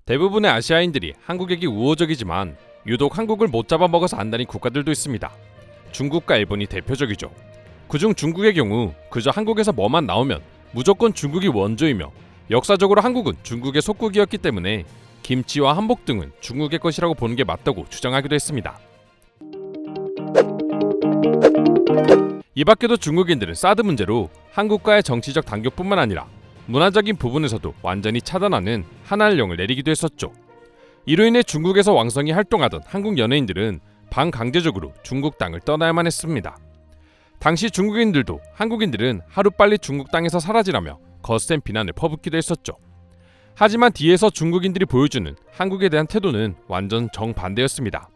대부분의 아시아인들이 한국에게 우호적이지만 유독 한국을 못 잡아먹어서 안달인 국가들도 있습니다. 중국과 일본이 대표적이죠. 그중 중국의 경우 그저 한국에서 뭐만 나오면 무조건 중국이 원조이며 역사적으로 한국은 중국의 속국이었기 때문에 김치와 한복 등은 중국의 것이라고 보는 게 맞다고 주장하기도 했습니다. 이 밖에도 중국인들은 사드 문제로 한국과의 정치적 단교뿐만 아니라 문화적인 부분에서도 완전히 차단하는 하나을령을 내리기도 했었죠. 이로 인해 중국에서 왕성히 활동하던 한국 연예인들은 반강제적으로 중국 땅을 떠나야만 했습니다. 당시 중국인들도 한국인들은 하루빨리 중국 땅에서 사라지라며 거센 비난을 퍼붓기도 했었죠. 하지만 뒤에서 중국인들이 보여주는 한국에 대한 태도는 완전 정반대였습니다.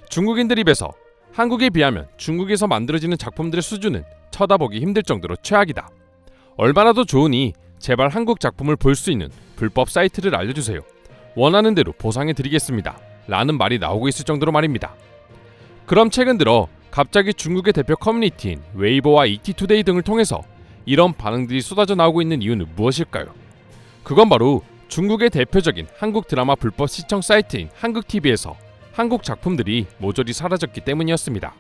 중국인들 입에서 한국에 비하면 중국에서 만들어지는 작품들의 수준은 쳐다보기 힘들 정도로 최악이다. 얼마나 더 좋으니 제발 한국 작품을 볼 수 있는 불법 사이트를 알려주세요. 원하는 대로 보상해드리겠습니다. 라는 말이 나오고 있을 정도로 말입니다. 그럼 최근 들어 갑자기 중국의 대표 커뮤니티인 웨이보와 이티투데이 등을 통해서 이런 반응들이 쏟아져 나오고 있는 이유는 무엇일까요? 그건 바로 중국의 대표적인 한국 드라마 불법 시청 사이트인 한국TV에서 한국 작품들이 모조리 사라졌기 때문이었습니다.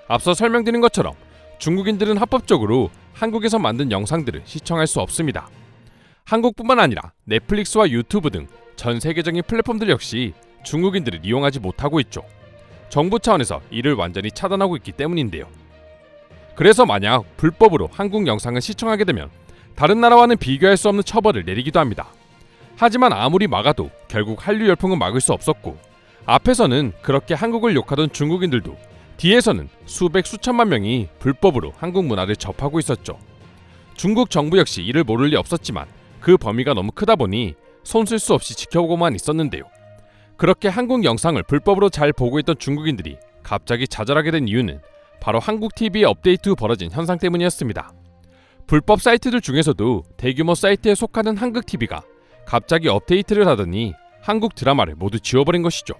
앞서 설명드린 것처럼 중국인들은 합법적으로 한국에서 만든 영상들을 시청할 수 없습니다. 한국뿐만 아니라 넷플릭스와 유튜브 등 전 세계적인 플랫폼들 역시 중국인들을 이용하지 못하고 있죠. 정부 차원에서 이를 완전히 차단하고 있기 때문인데요. 그래서 만약 불법으로 한국 영상을 시청하게 되면 다른 나라와는 비교할 수 없는 처벌을 내리기도 합니다. 하지만 아무리 막아도 결국 한류 열풍은 막을 수 없었고, 앞에서는 그렇게 한국을 욕하던 중국인들도 뒤에서는 수백 수천만 명이 불법으로 한국 문화를 접하고 있었죠. 중국 정부 역시 이를 모를 리 없었지만 그 범위가 너무 크다 보니 손쓸 수 없이 지켜보고만 있었는데요. 그렇게 한국 영상을 불법으로 잘 보고 있던 중국인들이 갑자기 좌절하게 된 이유는 바로 한국TV의 업데이트 후 벌어진 현상 때문이었습니다. 불법 사이트들 중에서도 대규모 사이트에 속하는 한국TV가 갑자기 업데이트를 하더니 한국 드라마를 모두 지워버린 것이죠.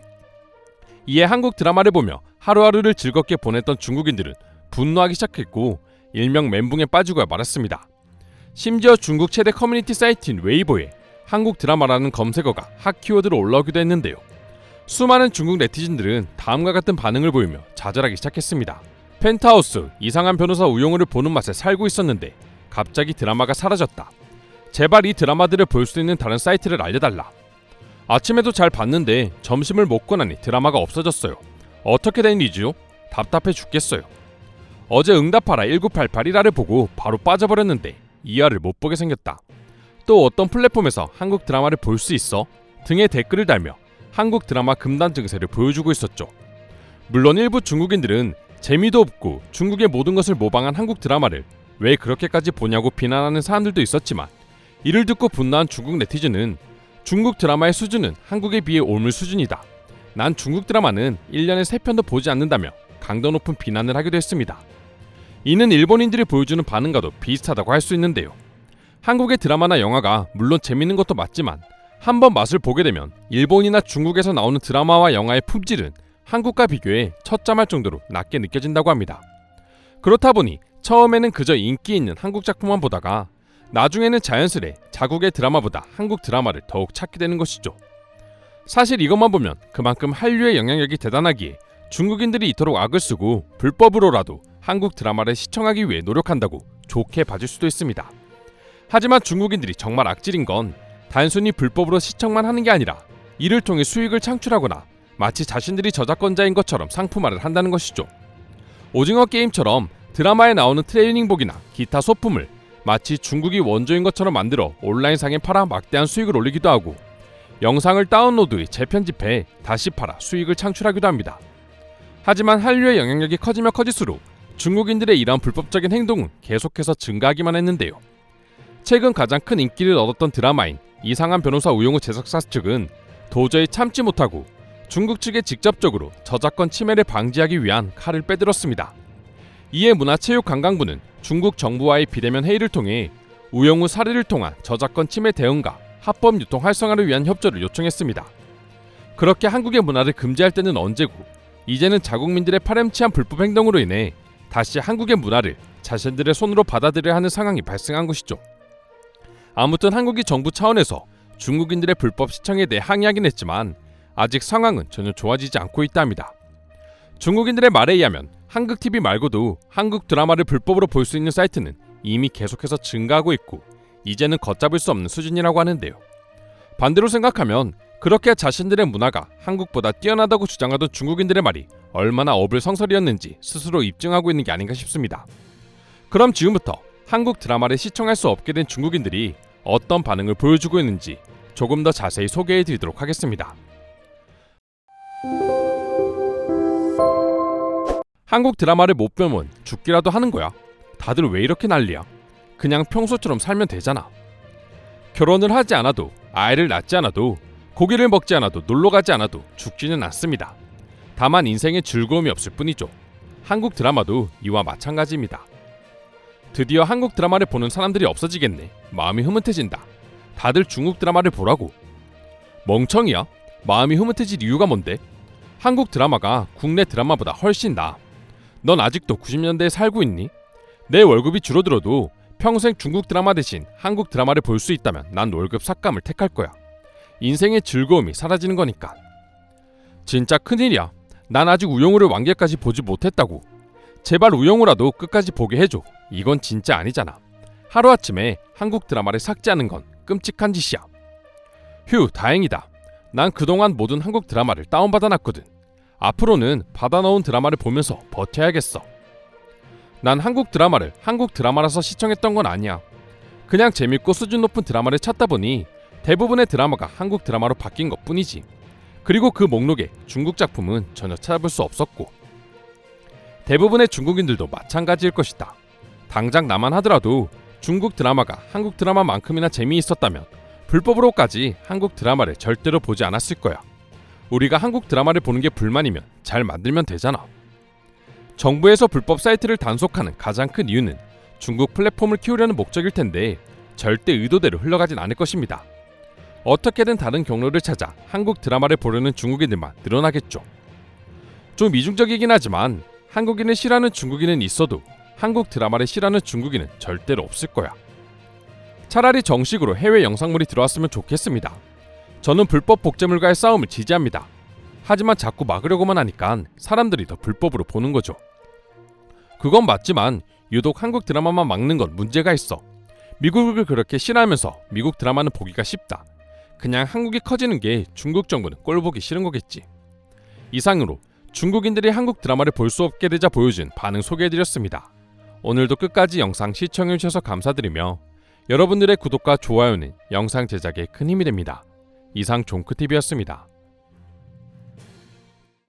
이에 한국 드라마를 보며 하루하루를 즐겁게 보냈던 중국인들은 분노하기 시작했고 일명 멘붕에 빠지고야 말았습니다. 심지어 중국 최대 커뮤니티 사이트인 웨이보에 한국 드라마라는 검색어가 핫 키워드로 올라오기도 했는데요. 수많은 중국 네티즌들은 다음과 같은 반응을 보이며 좌절하기 시작했습니다. 펜트하우스 이상한 변호사 우영우를 보는 맛에 살고 있었는데 갑자기 드라마가 사라졌다. 제발 이 드라마들을 볼 수 있는 다른 사이트를 알려달라. 아침에도 잘 봤는데 점심을 먹고 나니 드라마가 없어졌어요. 어떻게 된 일이죠? 답답해 죽겠어요. 어제 응답하라 1988이라를 보고 바로 빠져버렸는데 이하를 못 보게 생겼다. 또 어떤 플랫폼에서 한국 드라마를 볼 수 있어? 등의 댓글을 달며 한국 드라마 금단 증세를 보여주고 있었죠. 물론 일부 중국인들은 재미도 없고 중국의 모든 것을 모방한 한국 드라마를 왜 그렇게까지 보냐고 비난하는 사람들도 있었지만, 이를 듣고 분노한 중국 네티즌은 중국 드라마의 수준은 한국에 비해 오물 수준이다. 난 중국 드라마는 1년에 3편도 보지 않는다며 강도 높은 비난을 하기도 했습니다. 이는 일본인들이 보여주는 반응과도 비슷하다고 할 수 있는데요. 한국의 드라마나 영화가 물론 재밌는 것도 맞지만 한번 맛을 보게 되면 일본이나 중국에서 나오는 드라마와 영화의 품질은 한국과 비교해 처참할 정도로 낮게 느껴진다고 합니다. 그렇다 보니 처음에는 그저 인기 있는 한국 작품만 보다가 나중에는 자연스레 자국의 드라마보다 한국 드라마를 더욱 찾게 되는 것이죠. 사실 이것만 보면 그만큼 한류의 영향력이 대단하기에 중국인들이 이토록 악을 쓰고 불법으로라도 한국 드라마를 시청하기 위해 노력한다고 좋게 봐줄 수도 있습니다. 하지만 중국인들이 정말 악질인 건 단순히 불법으로 시청만 하는 게 아니라 이를 통해 수익을 창출하거나 마치 자신들이 저작권자인 것처럼 상품화를 한다는 것이죠. 오징어 게임처럼 드라마에 나오는 트레이닝복이나 기타 소품을 마치 중국이 원조인 것처럼 만들어 온라인상에 팔아 막대한 수익을 올리기도 하고, 영상을 다운로드해 재편집해 다시 팔아 수익을 창출하기도 합니다. 하지만 한류의 영향력이 커지면 커질수록 중국인들의 이러한 불법적인 행동은 계속해서 증가하기만 했는데요. 최근 가장 큰 인기를 얻었던 드라마인 이상한 변호사 우영우 제작사 측은 도저히 참지 못하고 중국 측에 직접적으로 저작권 침해를 방지하기 위한 칼을 빼들었습니다. 이에 문화체육관광부는 중국 정부와의 비대면 회의를 통해 우영우 사례를 통한 저작권 침해 대응과 합법 유통 활성화를 위한 협조를 요청했습니다. 그렇게 한국의 문화를 금지할 때는 언제고, 이제는 자국민들의 파렴치한 불법 행동으로 인해 다시 한국의 문화를 자신들의 손으로 받아들여야 하는 상황이 발생한 것이죠. 아무튼 한국이 정부 차원에서 중국인들의 불법 시청에 대해 항의하긴 했지만 아직 상황은 전혀 좋아지지 않고 있다 합니다. 중국인들의 말에 의하면 한국 TV 말고도 한국 드라마를 불법으로 볼 수 있는 사이트는 이미 계속해서 증가하고 있고 이제는 걷잡을 수 없는 수준이라고 하는데요. 반대로 생각하면 그렇게 자신들의 문화가 한국보다 뛰어나다고 주장하던 중국인들의 말이 얼마나 어불성설이었는지 스스로 입증하고 있는 게 아닌가 싶습니다. 그럼 지금부터 한국 드라마를 시청할 수 없게 된 중국인들이 어떤 반응을 보여주고 있는지 조금 더 자세히 소개해 드리도록 하겠습니다. 한국 드라마를 못 보면 죽기라도 하는 거야. 다들 왜 이렇게 난리야? 그냥 평소처럼 살면 되잖아. 결혼을 하지 않아도, 아이를 낳지 않아도, 고기를 먹지 않아도, 놀러 가지 않아도 죽지는 않습니다. 다만 인생에 즐거움이 없을 뿐이죠. 한국 드라마도 이와 마찬가지입니다. 드디어 한국 드라마를 보는 사람들이 없어지겠네. 마음이 흐뭇해진다. 다들 중국 드라마를 보라고. 멍청이야? 마음이 흐뭇해질 이유가 뭔데? 한국 드라마가 국내 드라마보다 훨씬 나아. 넌 아직도 90년대에 살고 있니? 내 월급이 줄어들어도 평생 중국 드라마 대신 한국 드라마를 볼 수 있다면 난 월급 삭감을 택할 거야. 인생의 즐거움이 사라지는 거니까. 진짜 큰일이야. 난 아직 우영우를 완결까지 보지 못했다고. 제발 우영우라도 끝까지 보게 해줘. 이건 진짜 아니잖아. 하루아침에 한국 드라마를 삭제하는 건 끔찍한 짓이야. 휴, 다행이다. 난 그동안 모든 한국 드라마를 다운받아놨거든. 앞으로는 받아놓은 드라마를 보면서 버텨야겠어. 난 한국 드라마를 한국 드라마라서 시청했던 건 아니야. 그냥 재밌고 수준 높은 드라마를 찾다 보니 대부분의 드라마가 한국 드라마로 바뀐 것 뿐이지. 그리고 그 목록에 중국 작품은 전혀 찾아볼 수 없었고 대부분의 중국인들도 마찬가지일 것이다. 당장 나만 하더라도 중국 드라마가 한국 드라마만큼이나 재미있었다면 불법으로까지 한국 드라마를 절대로 보지 않았을 거야. 우리가 한국 드라마를 보는 게 불만이면 잘 만들면 되잖아. 정부에서 불법 사이트를 단속하는 가장 큰 이유는 중국 플랫폼을 키우려는 목적일 텐데 절대 의도대로 흘러가진 않을 것입니다. 어떻게든 다른 경로를 찾아 한국 드라마를 보려는 중국인들만 늘어나겠죠. 좀 이중적이긴 하지만 한국인을 싫어하는 중국인은 있어도 한국 드라마를 싫어하는 중국인은 절대로 없을 거야. 차라리 정식으로 해외 영상물이 들어왔으면 좋겠습니다. 저는 불법 복제물과의 싸움을 지지합니다. 하지만 자꾸 막으려고만 하니까 사람들이 더 불법으로 보는 거죠. 그건 맞지만 유독 한국 드라마만 막는 건 문제가 있어. 미국을 그렇게 싫어하면서 미국 드라마는 보기가 쉽다. 그냥 한국이 커지는 게 중국 정부는 꼴보기 싫은 거겠지. 이상으로 중국인들이 한국 드라마를 볼 수 없게 되자 보여준 반응 소개해드렸습니다. 오늘도 끝까지 영상 시청해주셔서 감사드리며 여러분들의 구독과 좋아요는 영상 제작에 큰 힘이 됩니다. 이상 종크TV였습니다.